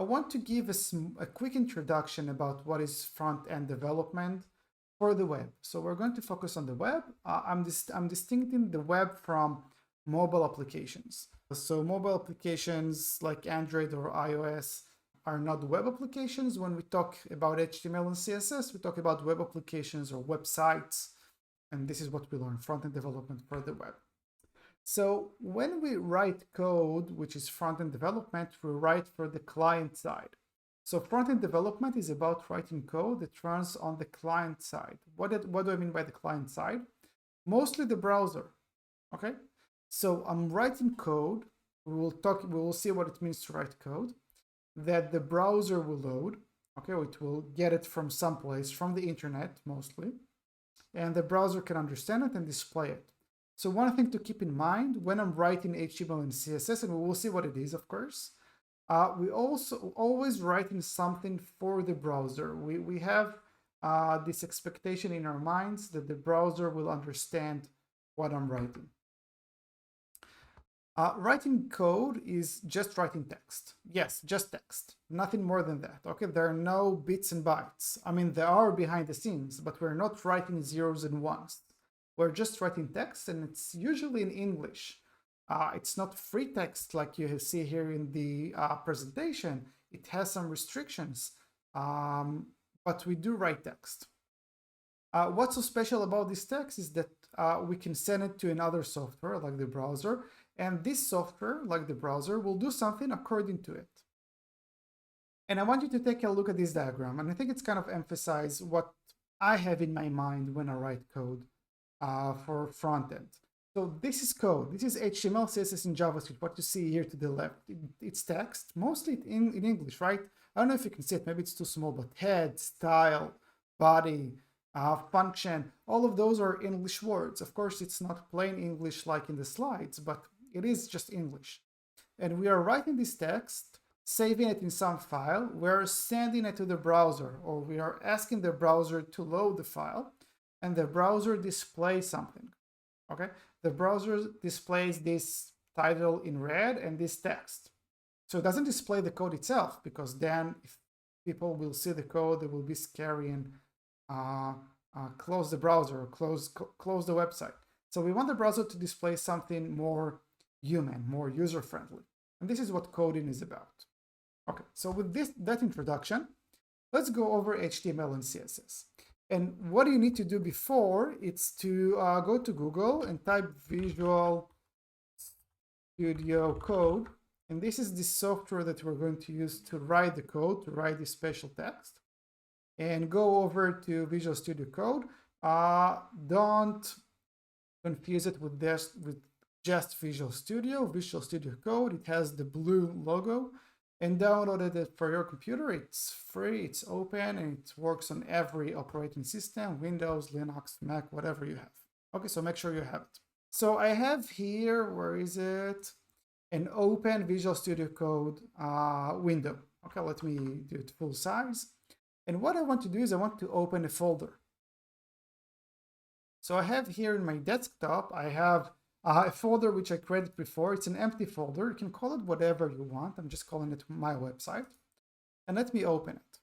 I want to give a quick introduction about what is front-end development for the web. So we're going to focus on the web. I'm distincting the web from mobile applications. So mobile applications like Android or iOS are not web applications. When we talk about HTML and CSS, we talk about web applications or websites. And this is what we learn, front-end development for the web. So when we write code, which is front-end development, we write for the client side. So front-end development is about writing code that runs on the client side. What do I mean by the client side? Mostly the browser, okay? So I'm writing code. We will see what it means to write code that the browser will load, okay? It will get it from someplace, from the internet mostly, and the browser can understand it and display it. So one thing to keep in mind when I'm writing HTML and CSS, and we will see what it is, of course, we also always writing something for the browser. We have this expectation in our minds that the browser will understand what I'm writing. Writing code is just writing text. Yes, just text, nothing more than that. Okay, there are no bits and bytes. I mean, there are behind the scenes, but we're not writing zeros and ones. We're just writing text, and it's usually in English. It's not free text like you see here in the presentation. It has some restrictions, but we do write text. What's so special about this text is that we can send it to another software like the browser, and this software, like the browser, will do something according to it. And I want you to take a look at this diagram, and I think it's kind of emphasize what I have in my mind when I write code for front end. So this is code. This is HTML, CSS, and JavaScript. What you see here to the left, it's text, mostly in English, right? I don't know if you can see it. Maybe it's too small, but head, style, body, function, all of those are English words. Of course, it's not plain English like in the slides, but it is just English. And we are writing this text, saving it in some file. We're sending it to the browser, or we are asking the browser to load the file, and the browser displays something, okay? The browser displays this title in red and this text. So it doesn't display the code itself, because then if people will see the code, they will be scary and close the browser or close the website. So we want the browser to display something more human, more user-friendly. And this is what coding is about. Okay, so with that introduction, let's go over HTML and CSS. And what you need to do before, it's to go to Google and type Visual Studio Code. And this is the software that we're going to use to write the code, to write this special text. And go over to Visual Studio Code. Don't confuse it with just Visual Studio. Visual Studio Code, it has the blue logo. And download it for your computer. It's free, it's open, and it works on every operating system, Windows, Linux, Mac, whatever you have. Okay, so make sure you have it. So I have here, where is it? An open Visual Studio Code window. Okay, let me do it full size. And what I want to do is I want to open a folder. So I have here in my desktop, I have a folder which I created before. It's an empty folder. You can call it whatever you want. I'm just calling it my website. And let me open it.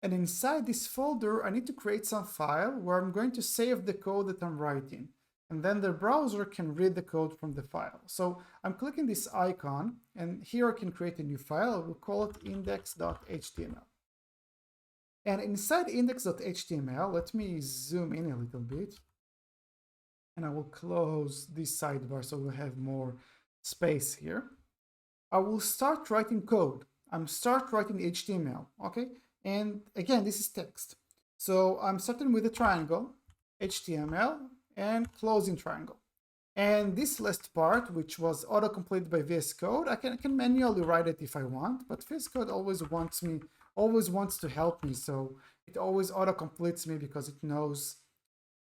And inside this folder, I need to create some file where I'm going to save the code that I'm writing. And then the browser can read the code from the file. So I'm clicking this icon, and here I can create a new file. I will call it index.html. And inside index.html, let me zoom in a little bit. And I will close this sidebar so we'll have more space here. I will start writing code. I'm start writing HTML, okay? And again, this is text. So I'm starting with a triangle, HTML, and closing triangle. And this last part, which was autocompleted by VS Code, I can manually write it if I want, but VS Code always wants to help me. So it always autocompletes me because it knows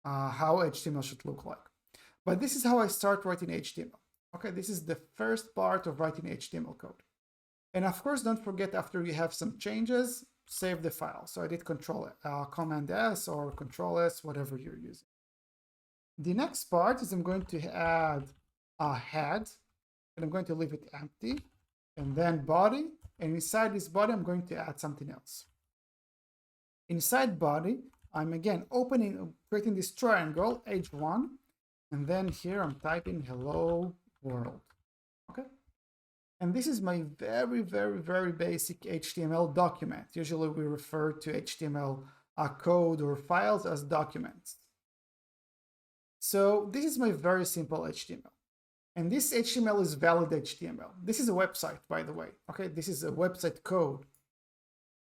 how HTML should look like. But this is how I start writing HTML. Okay, this is the first part of writing HTML code. And of course, don't forget, after you have some changes, save the file. So I did Command S or Control S, whatever you're using. The next part is I'm going to add a head, and I'm going to leave it empty, and then body, And inside this body, I'm going to add something else. Inside body, I'm again creating this triangle, H1, and then here I'm typing hello world. Okay. And this is my very, very, very basic HTML document. Usually we refer to HTML code or files as documents. So this is my very simple HTML. And this HTML is valid HTML. This is a website, by the way. Okay, this is a website code.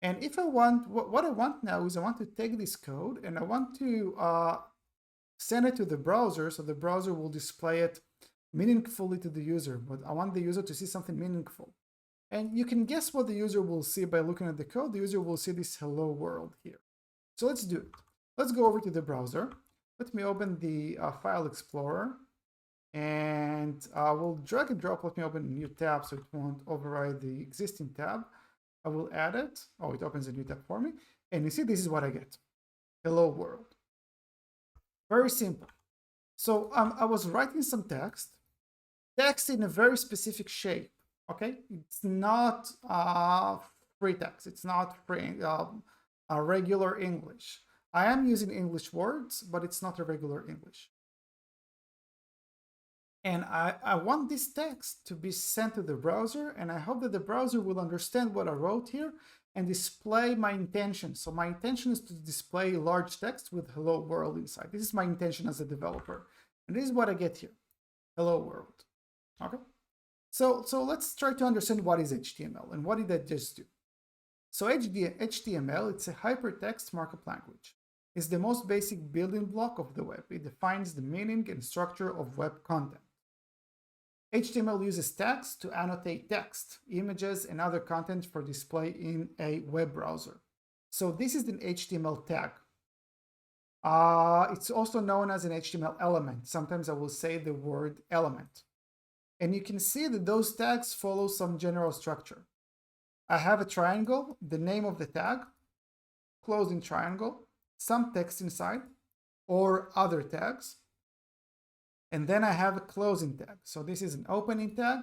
And if I want, what I want now is I want to take this code and I want to send it to the browser, so the browser will display it meaningfully to the user. But I want the user to see something meaningful. And you can guess what the user will see by looking at the code. The user will see this hello world here. So let's do it. Let's go over to the browser. Let me open the File Explorer. And we'll drag and drop. Let me open a new tab so it won't override the existing tab. I will add it. Oh, it opens a new tab for me. And you see, this is what I get. Hello world. Very simple. So I was writing some text in a very specific shape. Okay, it's not free text. It's not free a regular English. I am using English words, but it's not a regular English. And I want this text to be sent to the browser, and I hope that the browser will understand what I wrote here and display my intention. So my intention is to display large text with hello world inside. This is my intention as a developer. And this is what I get here, hello world. Okay, so let's try to understand what is HTML and what did I just do. So HTML, it's a hypertext markup language. It's the most basic building block of the web. It defines the meaning and structure of web content. HTML uses tags to annotate text, images, and other content for display in a web browser. So this is an HTML tag. It's also known as an HTML element. Sometimes I will say the word element. And you can see that those tags follow some general structure. I have a triangle, the name of the tag, closing triangle, some text inside, or other tags. And then I have a closing tag. So this is an opening tag,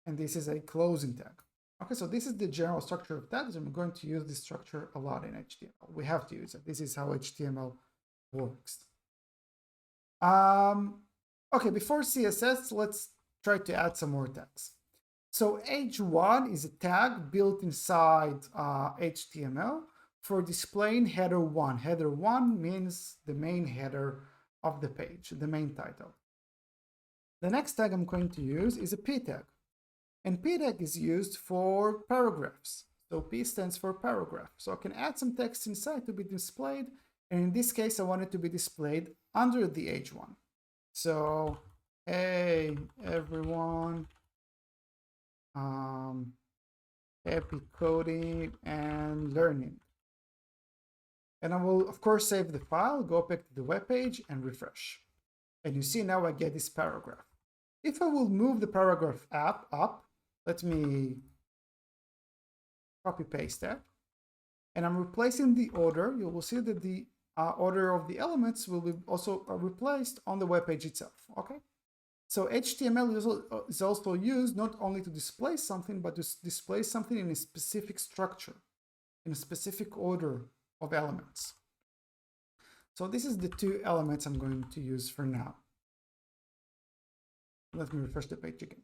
and this is a closing tag. Okay, so this is the general structure of tags, and we're going to use this structure a lot in HTML. We have to use it. This is how HTML works. Okay, before CSS, let's try to add some more tags. So H1 is a tag built inside HTML for displaying header 1. Header 1 means the main header of the page, the main title. The next tag I'm going to use is a P tag. And P tag is used for paragraphs. So P stands for paragraph. So I can add some text inside to be displayed. And in this case, I want it to be displayed under the H1. So, hey, everyone. Happy coding and learning. And I will, of course, save the file, go back to the web page and refresh. And you see now I get this paragraph. If I will move the paragraph up, let me copy paste that. And I'm replacing the order. You will see that the order of the elements will be also replaced on the web page itself. Okay. So HTML is also used not only to display something, but to display something in a specific structure, in a specific order of elements. So this is the two elements I'm going to use for now. Let me refresh the page again.